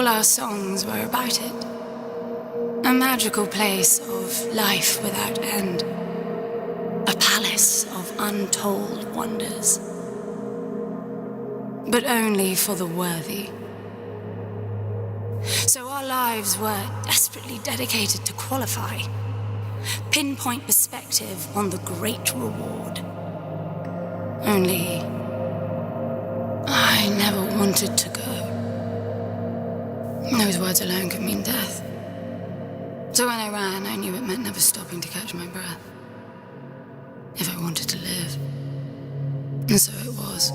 All our songs were about it. A magical place of life without end. A palace of untold wonders. But only for the worthy. So our lives were desperately dedicated to qualify. Pinpoint perspective on the great reward. Only I never wanted to go. Those words alone could mean death. So when I ran, I knew it meant never stopping to catch my breath. If I wanted to live. And so it was.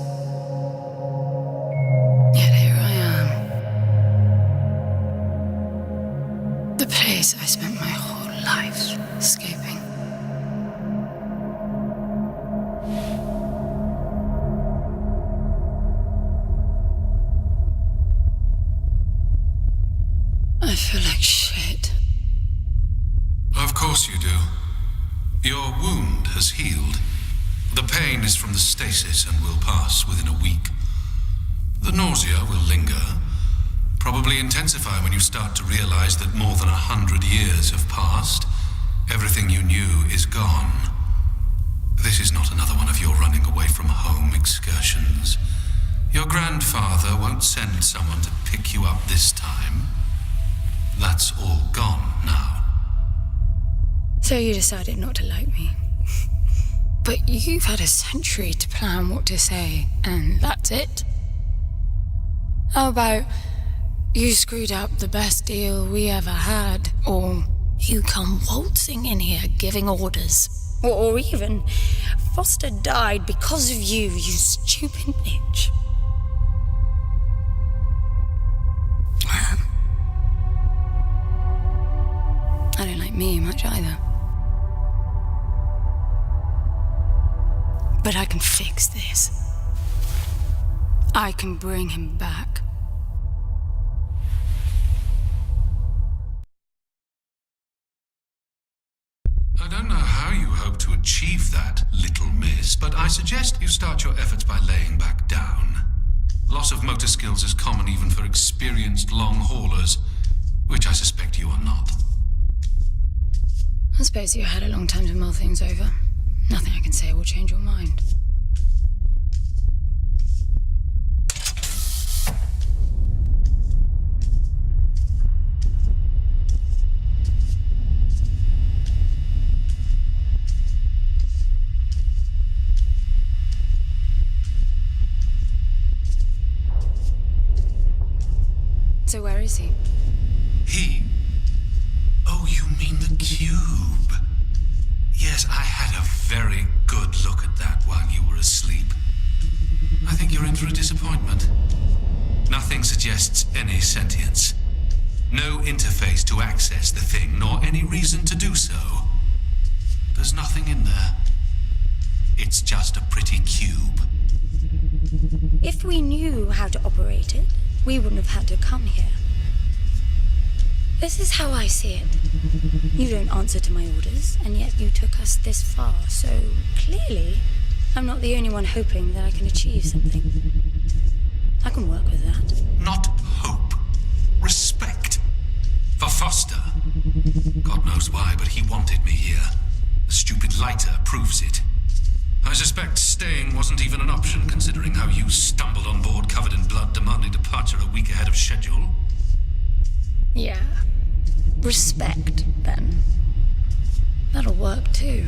Yet here I am. The place I spent my whole life escaping. I feel like shit. Of course you do. Your wound has healed. The pain is from the stasis and will pass within a week. The nausea will linger, probably intensify when you start to realize that more than 100 years have passed. Everything you knew is gone. This is not another one of your running away from home excursions. Your grandfather won't send someone to pick you up this time. That's all gone now. So you decided not to like me. But you've had a century to plan what to say, and that's it? How about you screwed up the best deal we ever had, or you come waltzing in here giving orders, or even Foster died because of you, you stupid bitch. I don't like me much either. But I can fix this. I can bring him back. I don't know how you hope to achieve that, little miss, but I suggest you start your efforts by laying back down. Loss of motor skills is common even for experienced long haulers, which I suspect you are not. I suppose you had a long time to mull things over. Nothing I can say will change your mind. So where is he? He? Oh, you mean the cube? Yes, I had a very good look at that while you were asleep. I think you're in for a disappointment. Nothing suggests any sentience. No interface to access the thing, nor any reason to do so. There's nothing in there. It's just a pretty cube. If we knew how to operate it, we wouldn't have had to come here. This is how I see it. You don't answer to my orders, and yet you took us this far, so clearly I'm not the only one hoping that I can achieve something. I can work with that. Not hope. Respect. For Foster. God knows why, but he wanted me here. The stupid lighter proves it. I suspect staying wasn't even an option, considering how you stumbled on board covered in blood, demanding departure a week ahead of schedule. Yeah. Respect, then. That'll work, too.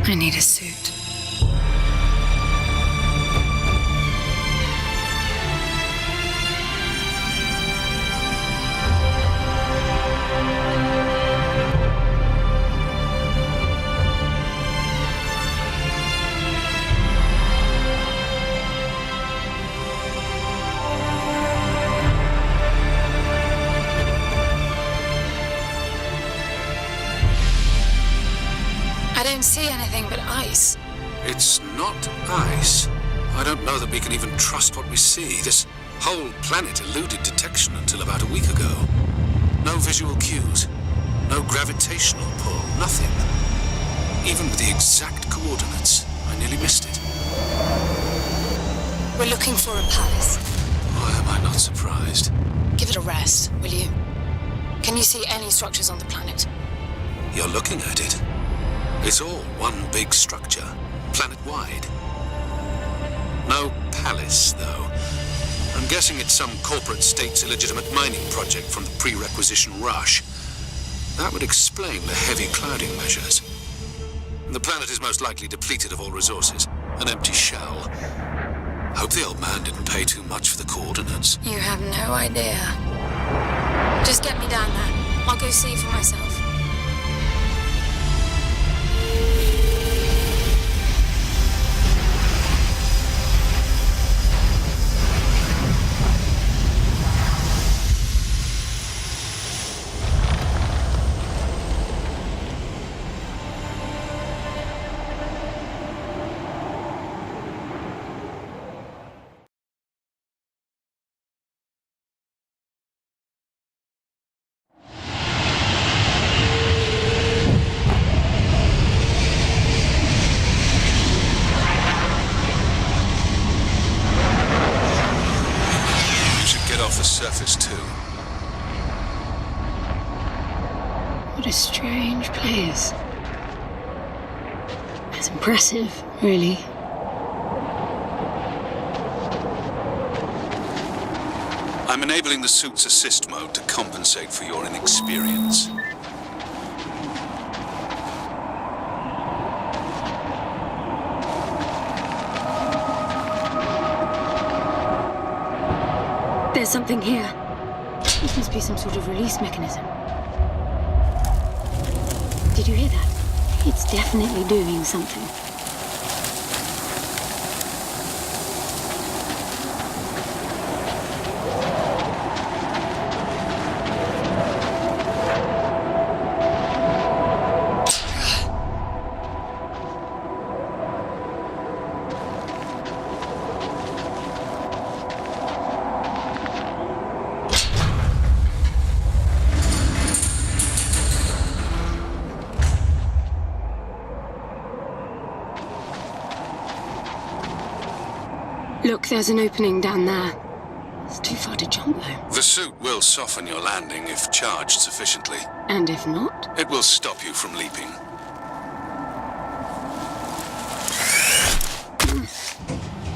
I need a suit. I don't see anything but ice. It's not ice. I don't know that we can even trust what we see. This whole planet eluded detection until about a week ago. No visual cues, no gravitational pull, nothing. Even with the exact coordinates, I nearly missed it. We're looking for a palace. Why am I not surprised? Give it a rest, will you? Can you see any structures on the planet? You're looking at it. It's all one big structure, planet-wide. No palace, though. I'm guessing it's some corporate state's illegitimate mining project from the pre-requisition rush. That would explain the heavy clouding measures. The planet is most likely depleted of all resources. An empty shell. Hope the old man didn't pay too much for the coordinates. You have no idea. Just get me down there. I'll go see for myself. Surface too. What a strange place. It's impressive, really. I'm enabling the suit's assist mode to compensate for your inexperience. There's something here. This must be some sort of release mechanism. Did you hear that? It's definitely doing something. Look, there's an opening down there. It's too far to jump, though. The suit will soften your landing if charged sufficiently. And if not? It will stop you from leaping.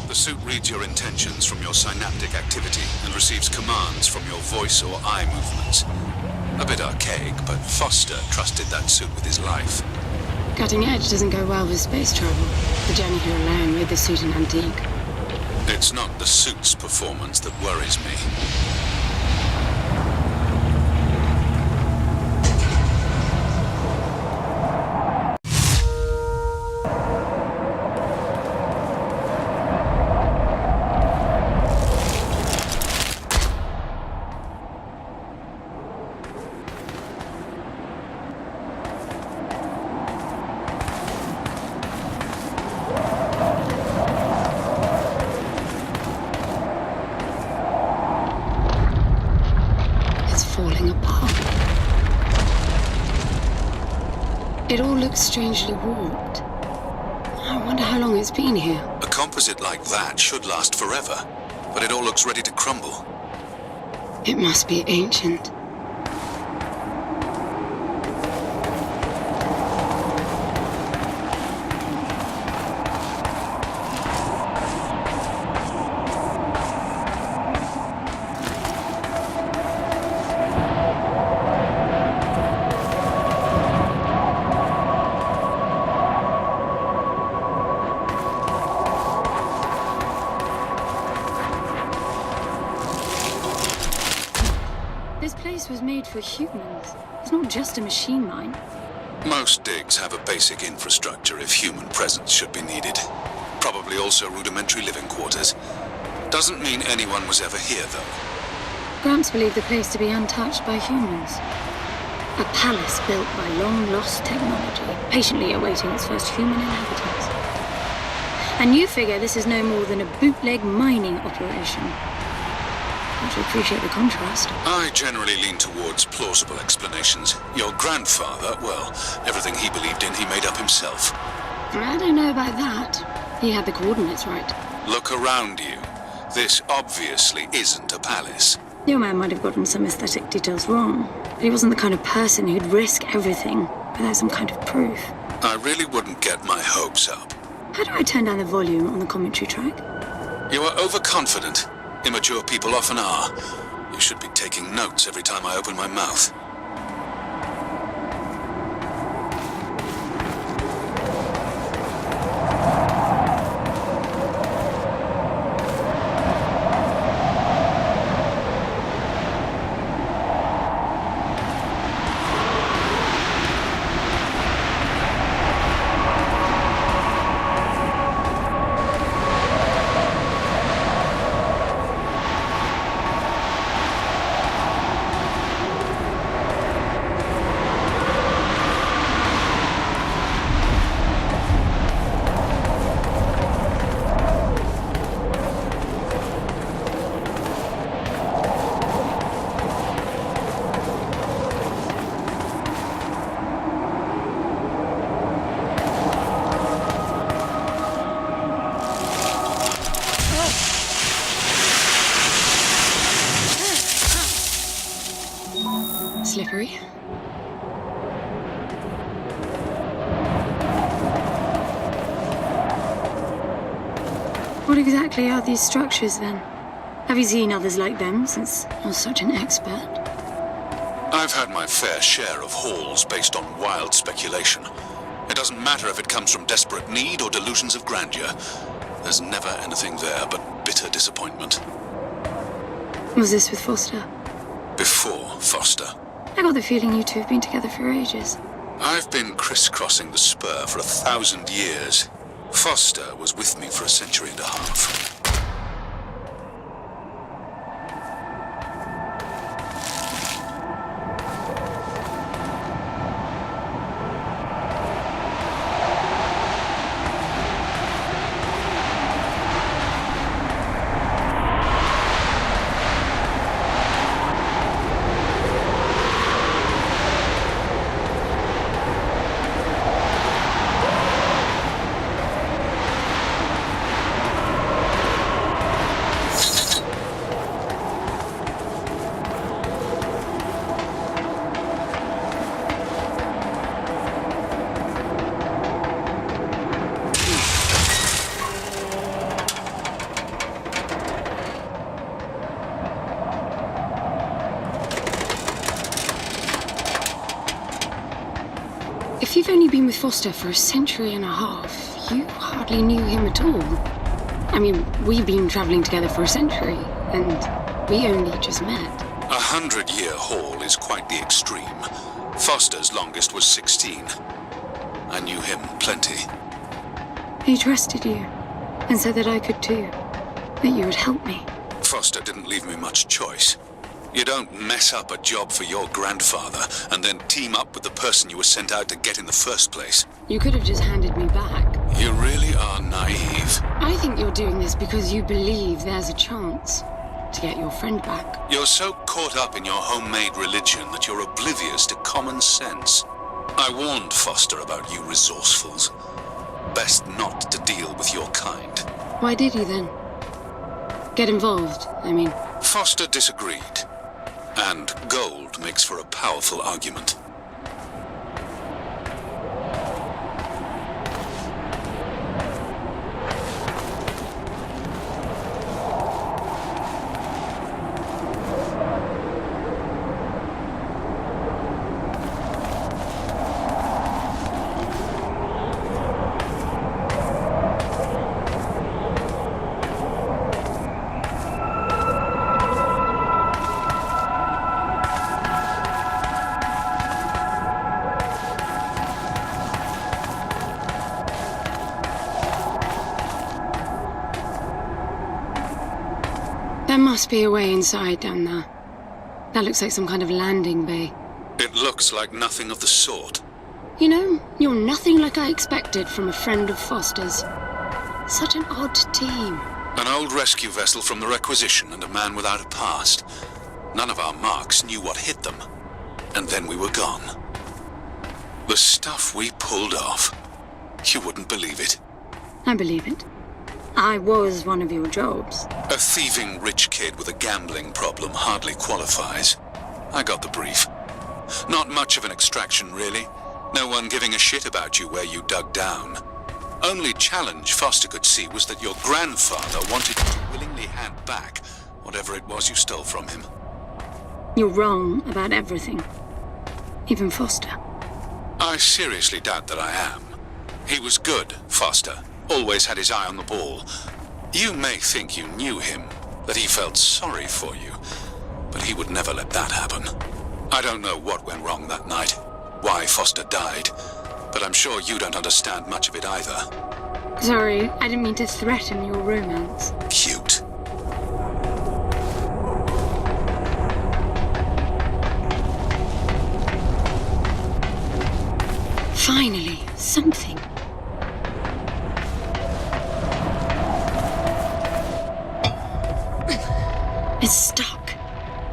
The suit reads your intentions from your synaptic activity and receives commands from your voice or eye movements. A bit archaic, but Foster trusted that suit with his life. Cutting edge doesn't go well with space travel. The journey here alone made the suit an antique. It's not the suit's performance that worries me. Falling apart. It all looks strangely warped. I wonder how long it's been here. A composite like that should last forever, but it all looks ready to crumble. It must be ancient. made for humans. It's not just a machine mine. Most digs have a basic infrastructure if human presence should be needed. Probably also rudimentary living quarters. Doesn't mean anyone was ever here, though. Gramps believed the place to be untouched by humans. A palace built by long-lost technology, patiently awaiting its first human inhabitants. And you figure this is no more than a bootleg mining operation. Don't you appreciate the contrast? I generally lean towards plausible explanations. Your grandfather, well, everything he believed in he made up himself. I don't know about that. He had the coordinates right. Look around you. This obviously isn't a palace. Your man might have gotten some aesthetic details wrong, but he wasn't the kind of person who'd risk everything without some kind of proof. I really wouldn't get my hopes up. How do I turn down the volume on the commentary track? You are overconfident. Immature people often are. You should be taking notes every time I open my mouth. Slippery. What exactly are these structures, then? Have you seen others like them, since you're such an expert? I've had my fair share of hauls based on wild speculation. It doesn't matter if it comes from desperate need or delusions of grandeur. There's never anything there but bitter disappointment. Was this with Foster? Before Foster. I got the feeling you two have been together for ages. I've been crisscrossing the spur for 1,000 years. Foster was with me for a century and a half. If you've only been with Foster for a century and a half, you hardly knew him at all. I mean, we've been traveling together for a century, and we only just met. 100-year haul is quite the extreme. Foster's longest was 16. I knew him plenty. He trusted you, and said that I could too, that you would help me. Foster didn't leave me much choice. You don't mess up a job for your grandfather and then team up with the person you were sent out to get in the first place. You could have just handed me back. You really are naive. I think you're doing this because you believe there's a chance to get your friend back. You're so caught up in your homemade religion that you're oblivious to common sense. I warned Foster about you resourcefuls. Best not to deal with your kind. Why did you then? Get involved, I mean. Foster disagreed. And gold makes for a powerful argument. There must be a way inside down there. That looks like some kind of landing bay. It looks like nothing of the sort. You know, you're nothing like I expected from a friend of Foster's. Such an odd team. An old rescue vessel from the Requisition and a man without a past. None of our marks knew what hit them. And then we were gone. The stuff we pulled off. You wouldn't believe it. I believe it. I was one of your jobs. A thieving rich kid with a gambling problem hardly qualifies. I got the brief. Not much of an extraction, really. No one giving a shit about you where you dug down. Only challenge Foster could see was that your grandfather wanted you to willingly hand back whatever it was you stole from him. You're wrong about everything. Even Foster. I seriously doubt that I am. He was good, Foster. Always had his eye on the ball. You may think you knew him, that he felt sorry for you, but he would never let that happen. I don't know what went wrong that night, why Foster died, but I'm sure you don't understand much of it either. Sorry, I didn't mean to threaten your romance. Cute. Finally, something. It's stuck.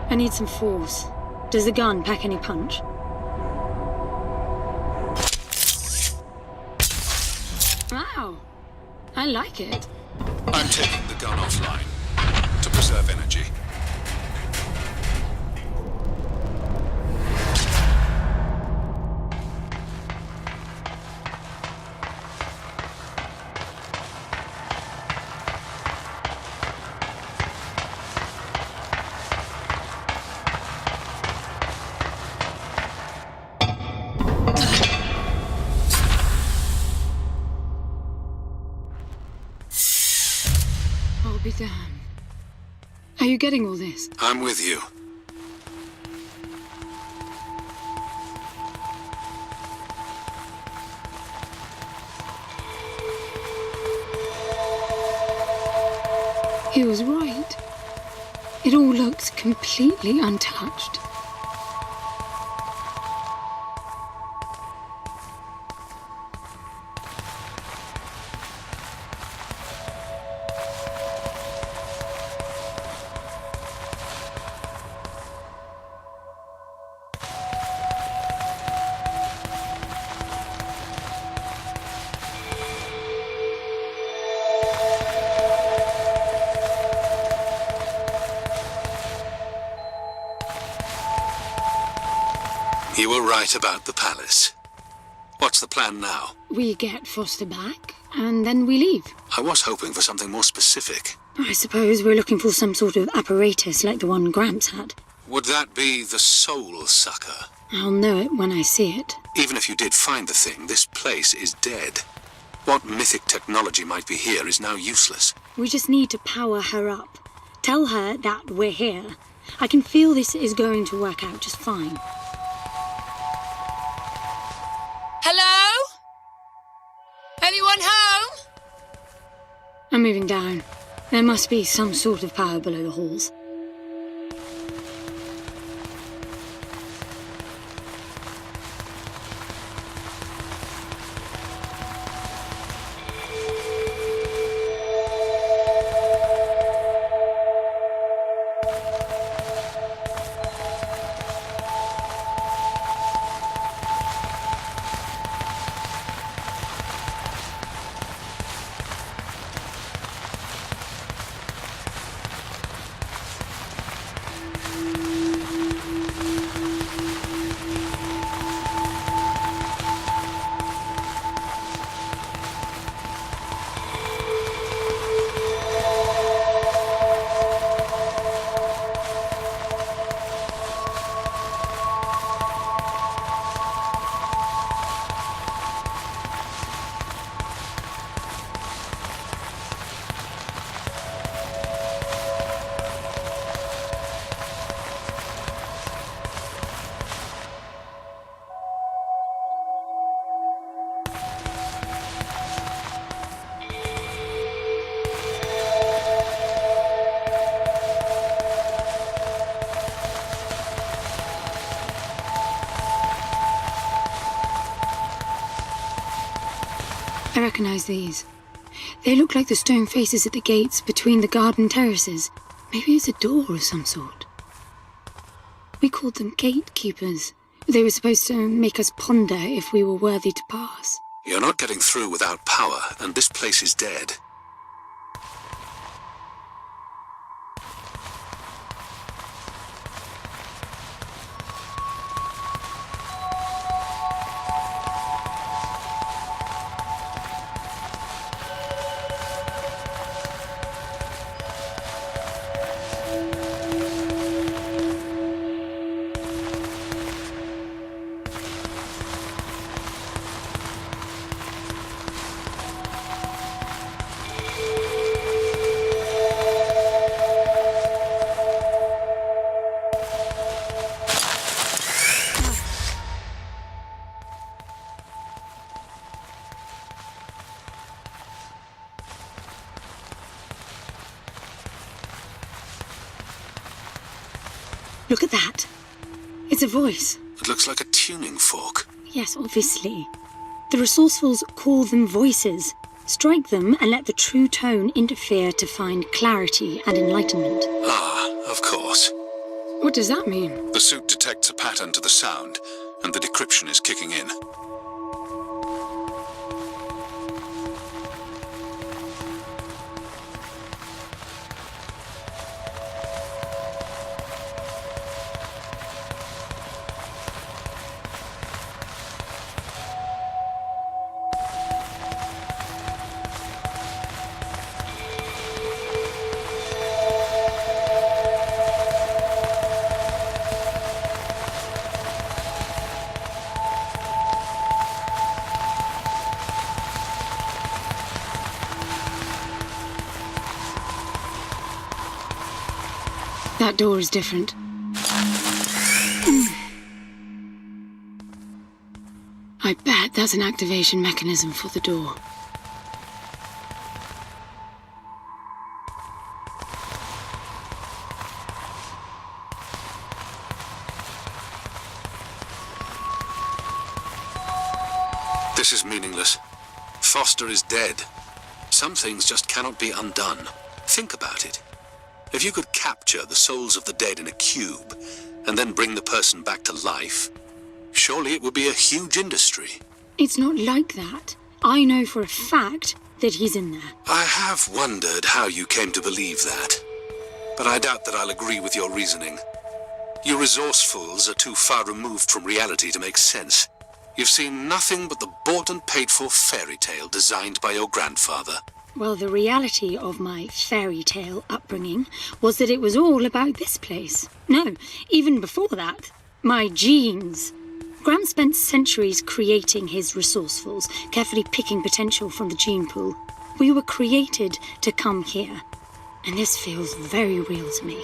I need some force. Does the gun pack any punch? Wow. I like it. I'm taking the gun offline to preserve energy. I'll be damned. Are you getting all this? I'm with you. He was right. It all looked completely untouched. You were right about the palace. What's the plan now? We get Foster back, and then we leave. I was hoping for something more specific. I suppose we're looking for some sort of apparatus like the one Gramps had. Would that be the Soul Sucker? I'll know it when I see it. Even if you did find the thing, this place is dead. What mythic technology might be here is now useless. We just need to power her up. Tell her that we're here. I can feel this is going to work out just fine. Hello? Anyone home? I'm moving down. There must be some sort of power below the halls. I recognize these. They look like the stone faces at the gates between the garden terraces. Maybe it's a door of some sort. We called them gatekeepers. They were supposed to make us ponder if we were worthy to pass. You're not getting through without power, and this place is dead. Look at that. It's a voice. It looks like a tuning fork. Yes, obviously. The resourcefuls call them voices. Strike them and let the true tone interfere to find clarity and enlightenment. Ah, of course. What does that mean? The suit detects a pattern to the sound, and the decryption is kicking in. That door is different. I bet that's an activation mechanism for the door. This is meaningless. Foster is dead. Some things just cannot be undone. Think about it. If you could capture the souls of the dead in a cube, and then bring the person back to life, surely it would be a huge industry. It's not like that. I know for a fact that he's in there. I have wondered how you came to believe that, but I doubt that I'll agree with your reasoning. You resourcefuls are too far removed from reality to make sense. You've seen nothing but the bought and paid for fairy tale designed by your grandfather. Well, the reality of my fairy tale upbringing was that it was all about this place. No, even before that, my genes. Grant spent centuries creating his resourcefuls, carefully picking potential from the gene pool. We were created to come here, and this feels very real to me.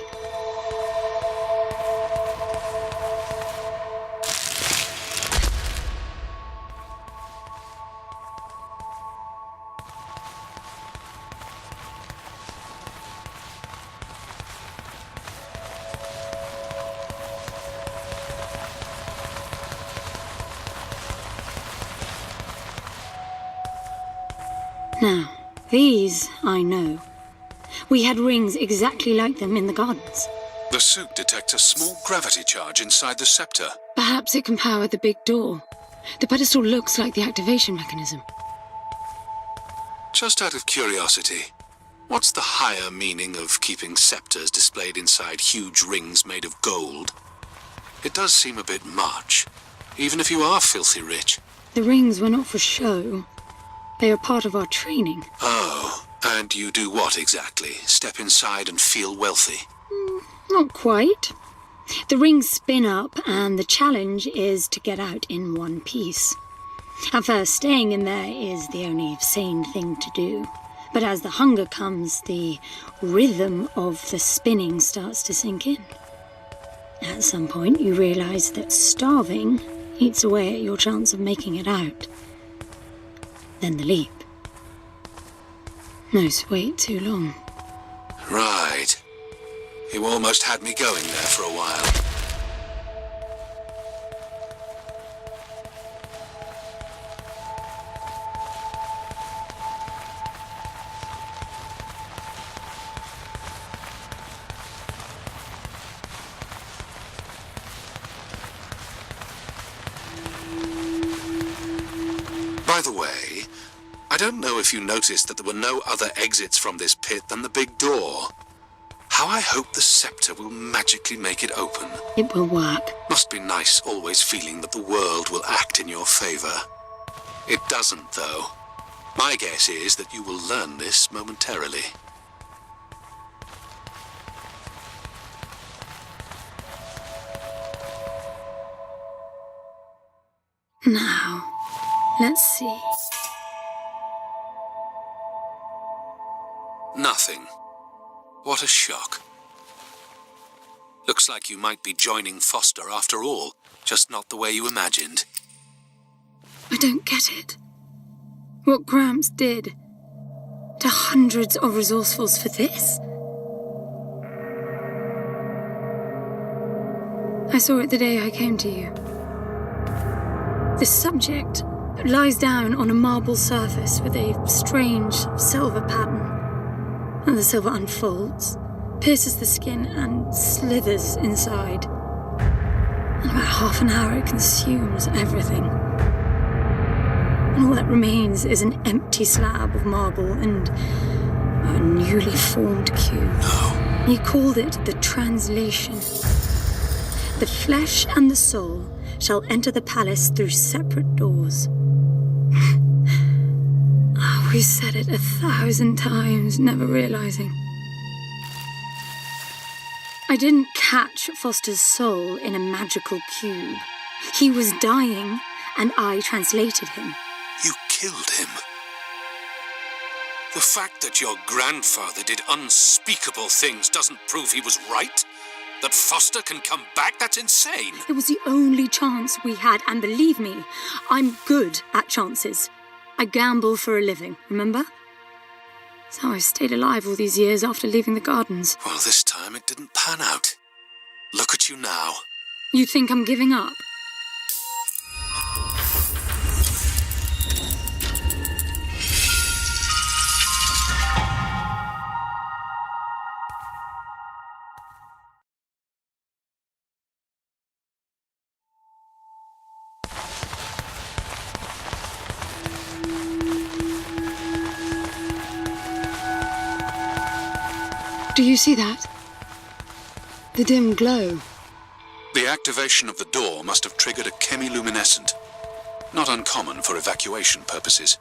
Now, these I know. We had rings exactly like them in the gardens. The suit detects a small gravity charge inside the scepter. Perhaps it can power the big door. The pedestal looks like the activation mechanism. Just out of curiosity, what's the higher meaning of keeping scepters displayed inside huge rings made of gold? It does seem a bit much, even if you are filthy rich. The rings were not for show. They are part of our training. Oh, and you do what exactly? Step inside and feel wealthy? Not quite. The rings spin up, and the challenge is to get out in one piece. At first, staying in there is the only sane thing to do. But as the hunger comes, the rhythm of the spinning starts to sink in. At some point, you realize that starving eats away at your chance of making it out. Then the leap. No, wait too long. Right. You almost had me going there for a while. By the way, I don't know if you noticed that there were no other exits from this pit than the big door. How I hope the scepter will magically make it open. It will work. Must be nice always feeling that the world will act in your favor. It doesn't, though. My guess is that you will learn this momentarily. Now, let's see. Nothing. What a shock. Looks like you might be joining Foster after all, just not the way you imagined. I don't get it. What Gramps did to hundreds of resourcefuls for this? I saw it the day I came to you. The subject lies down on a marble surface with a strange silver pattern. And the silver unfolds, pierces the skin, and slithers inside. In about half an hour, it consumes everything. And all that remains is an empty slab of marble and a newly formed cube. No. He called it the translation. The flesh and the soul shall enter the palace through separate doors. We said it 1,000 times, never realizing. I didn't catch Foster's soul in a magical cube. He was dying, and I translated him. You killed him. The fact that your grandfather did unspeakable things doesn't prove he was right? That Foster can come back? That's insane. It was the only chance we had, and believe me, I'm good at chances. I gamble for a living, remember? That's how I've stayed alive all these years after leaving the gardens. Well, this time it didn't pan out. Look at you now. You think I'm giving up? Do you see that? The dim glow. The activation of the door must have triggered a chemiluminescent. Not uncommon for evacuation purposes.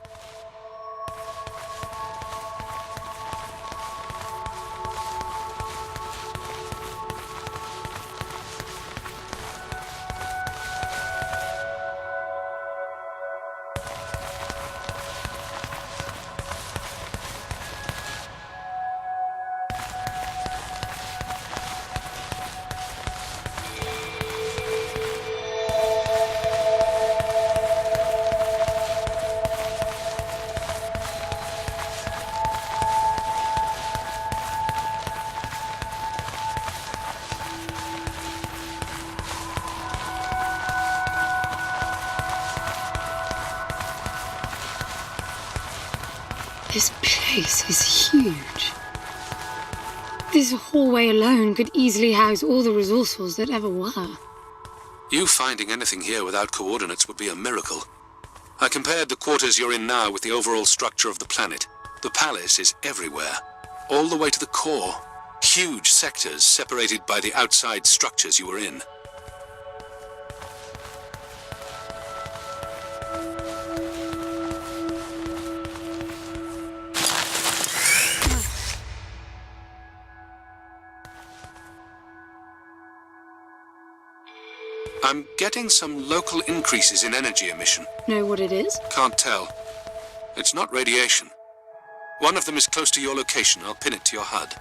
This place is huge. This hallway alone could easily house all the resourcefuls that ever were. You finding anything here without coordinates would be a miracle. I compared the quarters you're in now with the overall structure of the planet. The palace is everywhere, all the way to the core. Huge sectors separated by the outside structures you were in. I'm getting some local increases in energy emission. Know what it is? Can't tell. It's not radiation. One of them is close to your location. I'll pin it to your HUD.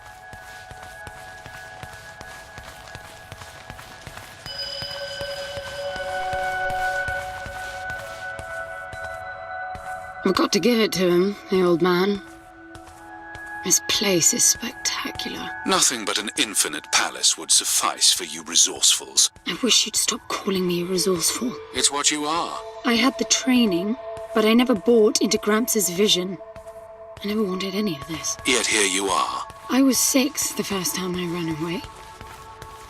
I've got to give it to him, the old man. This place is spectacular. Nothing but an infinite palace would suffice for you resourcefuls. I wish you'd stop calling me resourceful. It's what you are. I had the training, but I never bought into Gramps' vision. I never wanted any of this. Yet here you are. I was 6 the first time I ran away.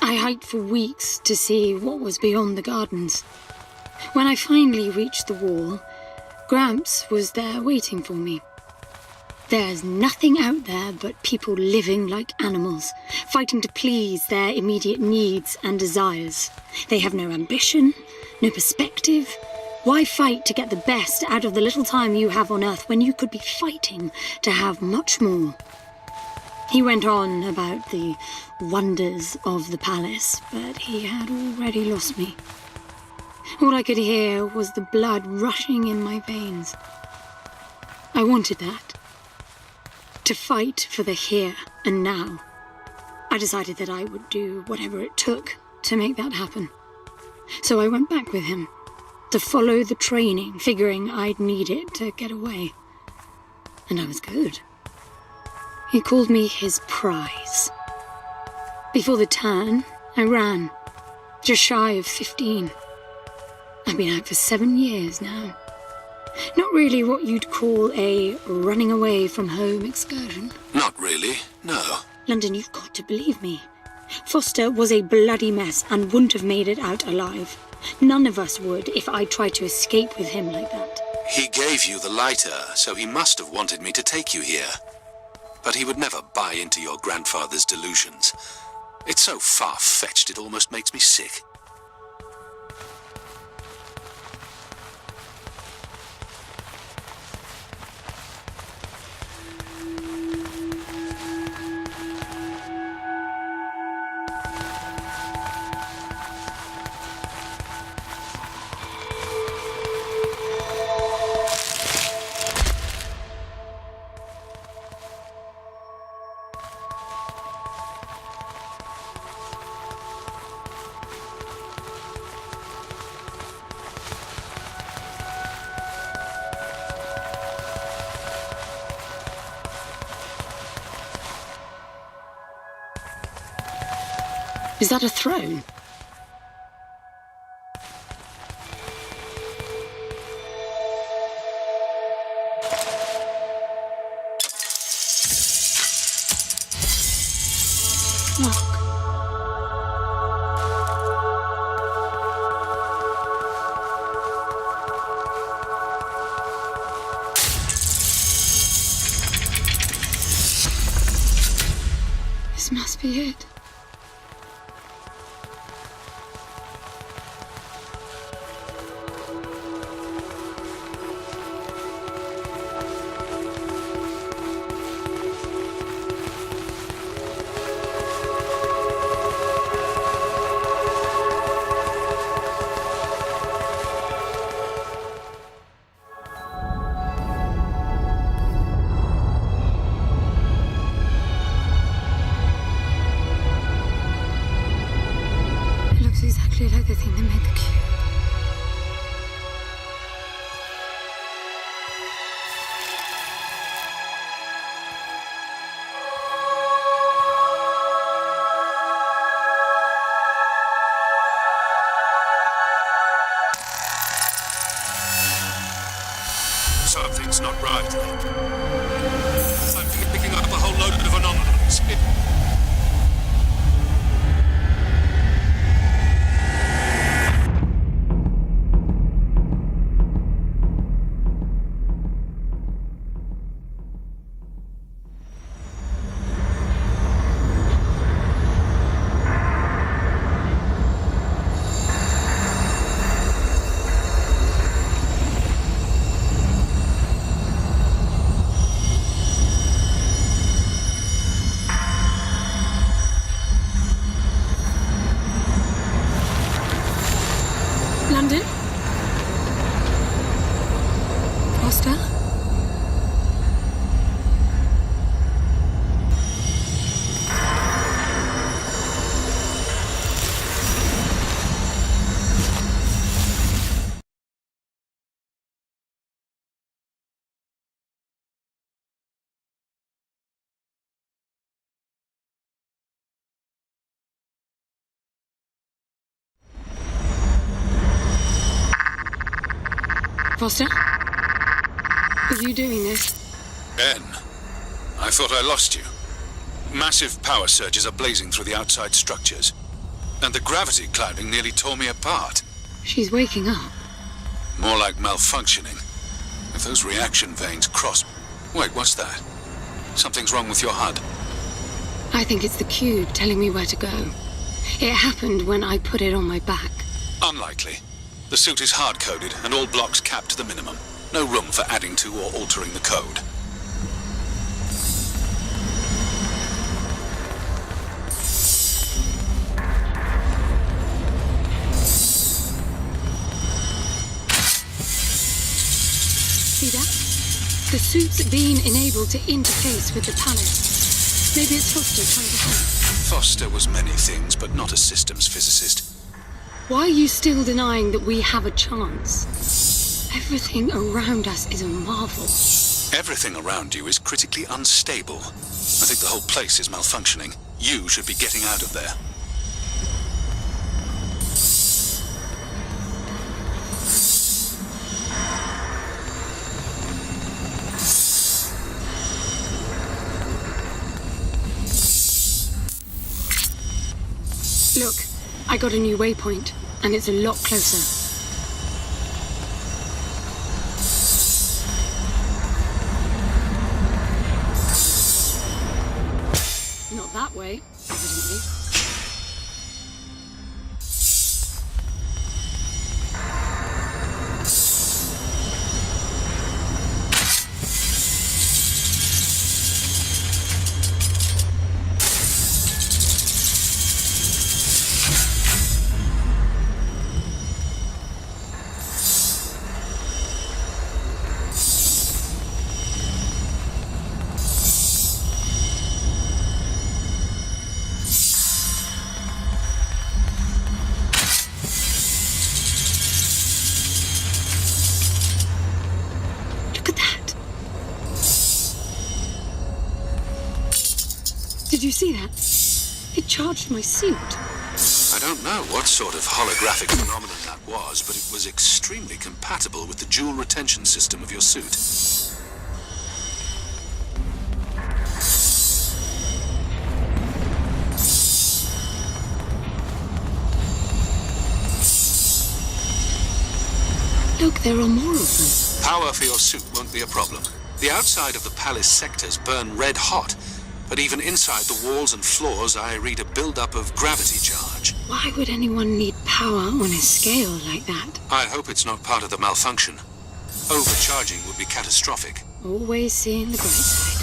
I hiked for weeks to see what was beyond the gardens. When I finally reached the wall, Gramps was there waiting for me. There's nothing out there but people living like animals, fighting to please their immediate needs and desires. They have no ambition, no perspective. Why fight to get the best out of the little time you have on Earth when you could be fighting to have much more? He went on about the wonders of the palace, but he had already lost me. All I could hear was the blood rushing in my veins. I wanted that. To fight for the here and now. I decided that I would do whatever it took to make that happen. So I went back with him, to follow the training, figuring I'd need it to get away. And I was good. He called me his prize. Before the turn, I ran, just shy of 15. I've been out for 7 years now. Not really what you'd call a running away from home excursion. Not really, no. London, you've got to believe me. Foster was a bloody mess and wouldn't have made it out alive. None of us would if I tried to escape with him like that. He gave you the lighter, so he must have wanted me to take you here. But he would never buy into your grandfather's delusions. It's so far-fetched it almost makes me sick. Is that a throne? Look. This must be it. Exactly like the thing that made the cube. Something's not right. I'm picking up a whole load of anomalies. London? Foster? Foster? Are you doing this? Ben, I thought I lost you. Massive power surges are blazing through the outside structures. And the gravity clouding nearly tore me apart. She's waking up. More like malfunctioning. If those reaction veins cross... Wait, what's that? Something's wrong with your HUD. I think it's the cube telling me where to go. It happened when I put it on my back. Unlikely. The suit is hard-coded and all blocks capped to the minimum. No room for adding to or altering the code. See that? The suit's been enabled to interface with the palace. Maybe it's Foster trying to help. Foster was many things, but not a systems physicist. Why are you still denying that we have a chance? Everything around us is a marvel. Everything around you is critically unstable. I think the whole place is malfunctioning. You should be getting out of there. Look, I got a new waypoint, and it's a lot closer. Not that way, evidently. Did you see that? It charged my suit. I don't know what sort of holographic phenomenon that was, but it was extremely compatible with the dual retention system of your suit. Look, there are more of them. Power for your suit won't be a problem. The outside of the palace sectors burn red hot, but even inside the walls and floors I read a build-up of gravity charge. Why would anyone need power on a scale like that? I hope it's not part of the malfunction. Overcharging would be catastrophic. Always seeing the bright side.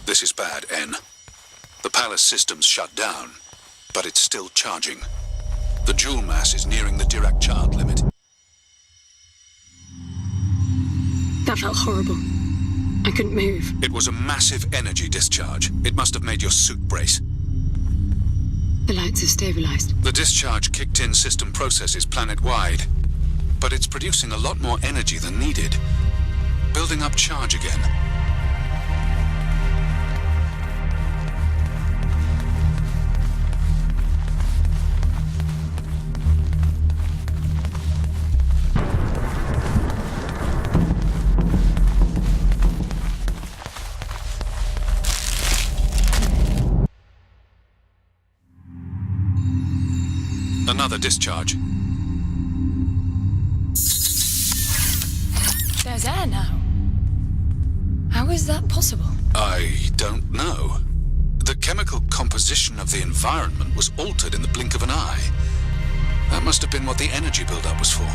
This is bad, N. The palace system's shut down, but it's still charging. The joule mass is nearing the Dirac child limit. That felt horrible. I couldn't move. It was a massive energy discharge. It must have made your suit brace. The lights have stabilized. The discharge kicked in system processes planet-wide, but it's producing a lot more energy than needed. Building up charge again. Another discharge. There's air now. How is that possible? I don't know. The chemical composition of the environment was altered in the blink of an eye. That must have been what the energy buildup was for.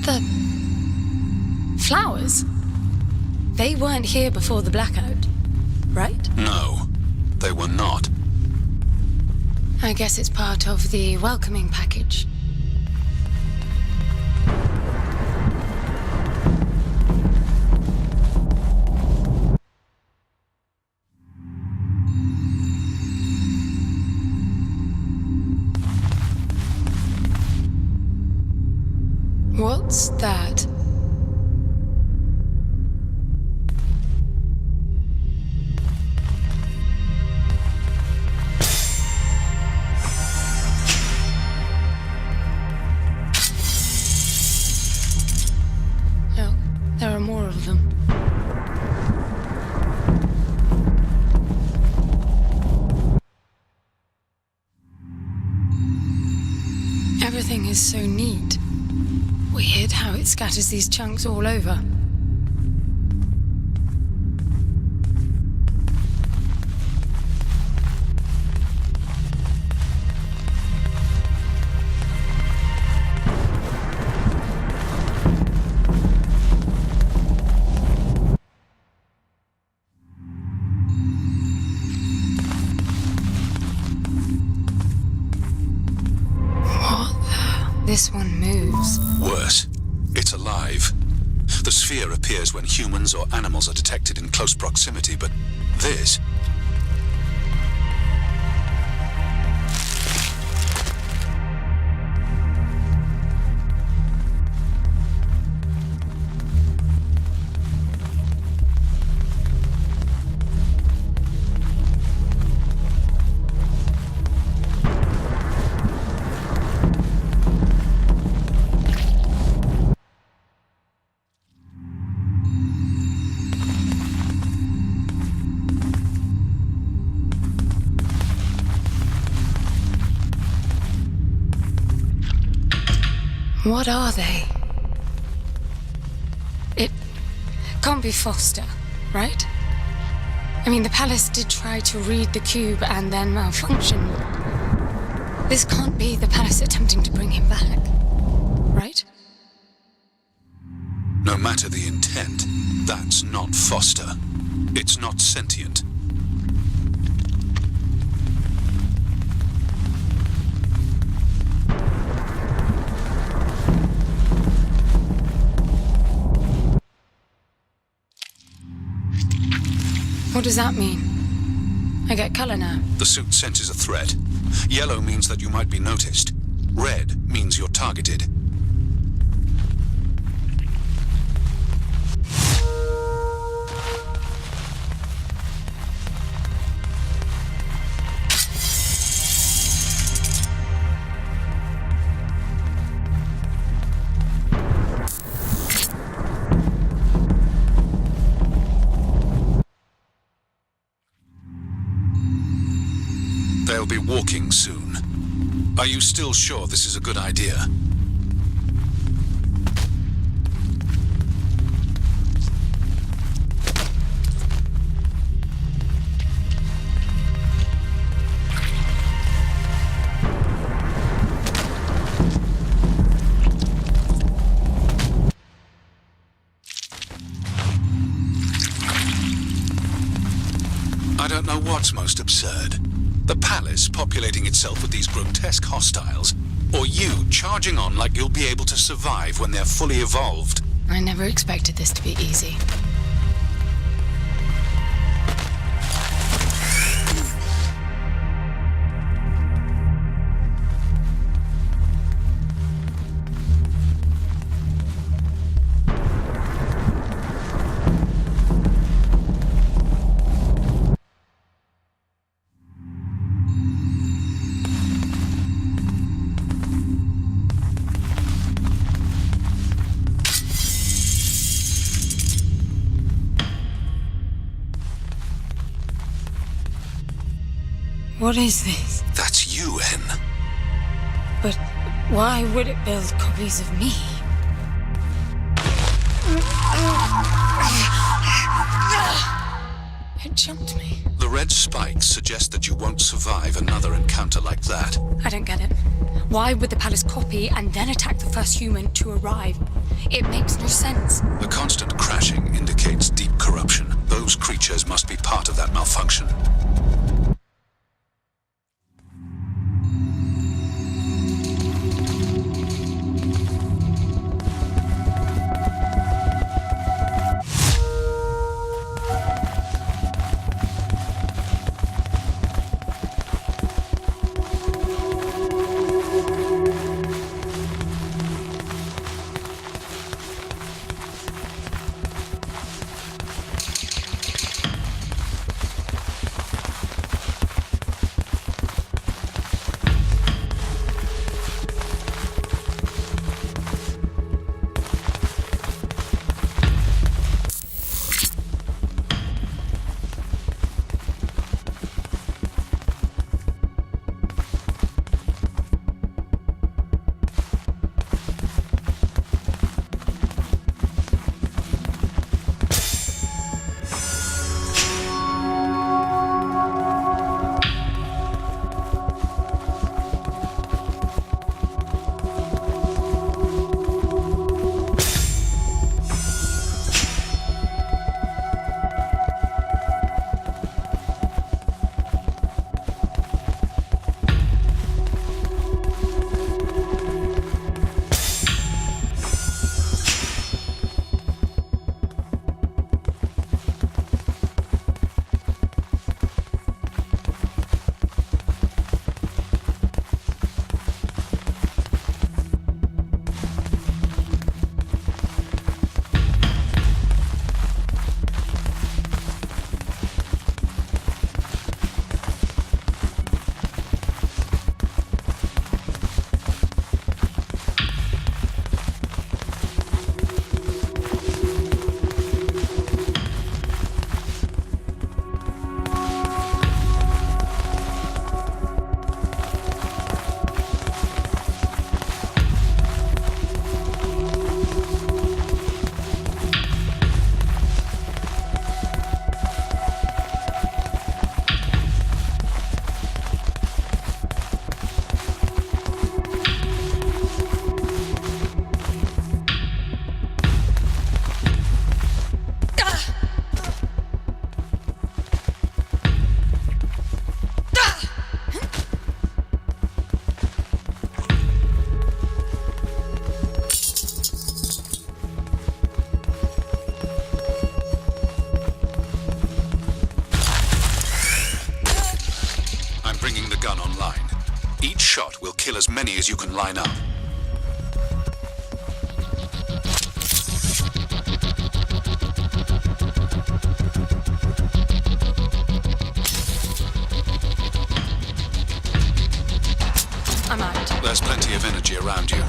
The flowers? They weren't here before the blackout, right? No, they were not. I guess it's part of the welcoming package. What's that? Oh, there are more of them. Everything is so neat. Weird how it scatters these chunks all over. This one moves. Worse, it's alive. The sphere appears when humans or animals are detected in close proximity, but this... What are they? It can't be Foster, right? I mean, the palace did try to read the cube and then malfunction. This can't be the palace attempting to bring him back, right? No matter the intent, that's not Foster. It's not sentient. What does that mean? I get color now. The suit senses a threat. Yellow means that you might be noticed. Red means you're targeted. They'll be walking soon. Are you still sure this is a good idea? I don't know what's most absurd. The palace populating itself with these grotesque hostiles, or you charging on like you'll be able to survive when they're fully evolved. I never expected this to be easy. What is this? That's you, N. But why would it build copies of me? It jumped me. The red spikes suggest that you won't survive another encounter like that. I don't get it. Why would the palace copy and then attack the first human to arrive? It makes no sense. The constant crashing indicates deep corruption. Those creatures must be part of that malfunction. Shot will kill as many as you can line up. I'm out. There's plenty of energy around you.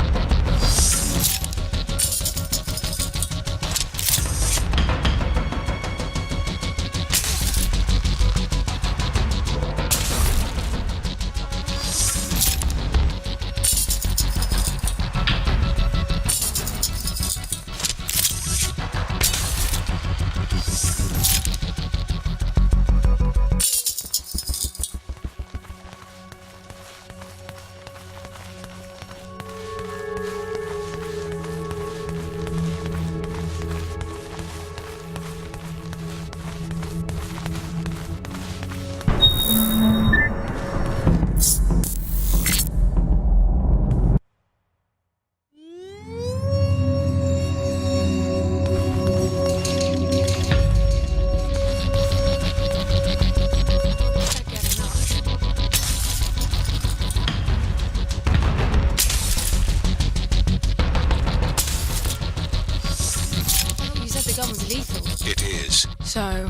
It is. So,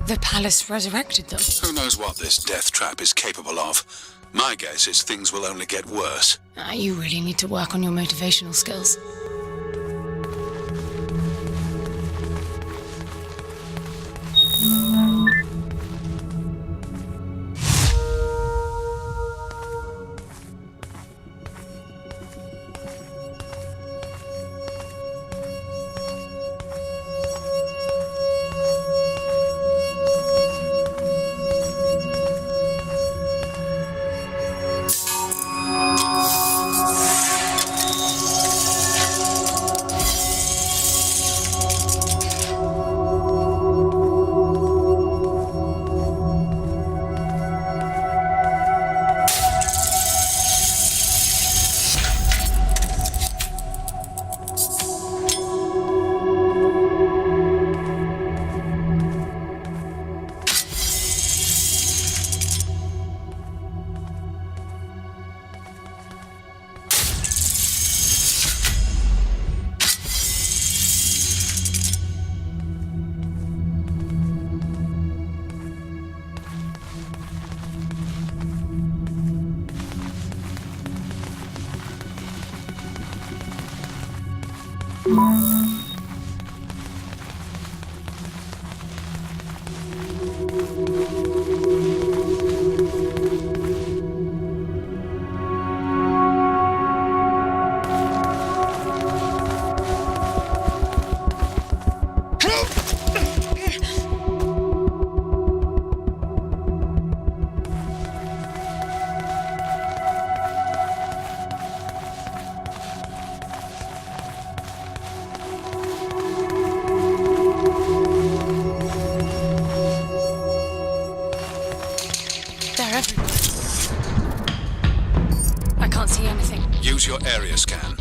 the palace resurrected them? Who knows what this death trap is capable of? My guess is things will only get worse. You really need to work on your motivational skills. Use your area scan.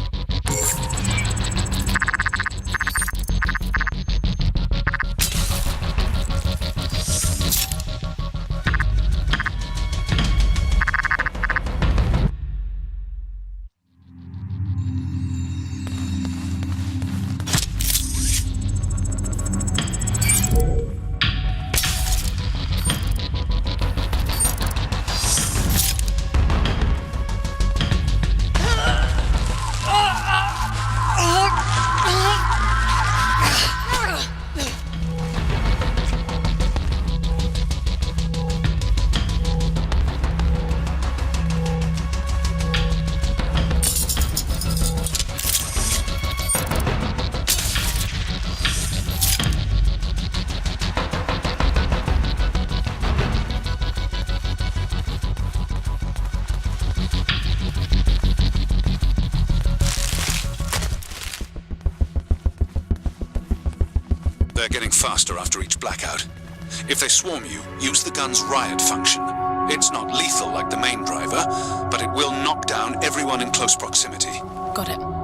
They're getting faster after each blackout. If they swarm you, use the gun's riot function. It's not lethal like the main driver, but it will knock down everyone in close proximity. Got it.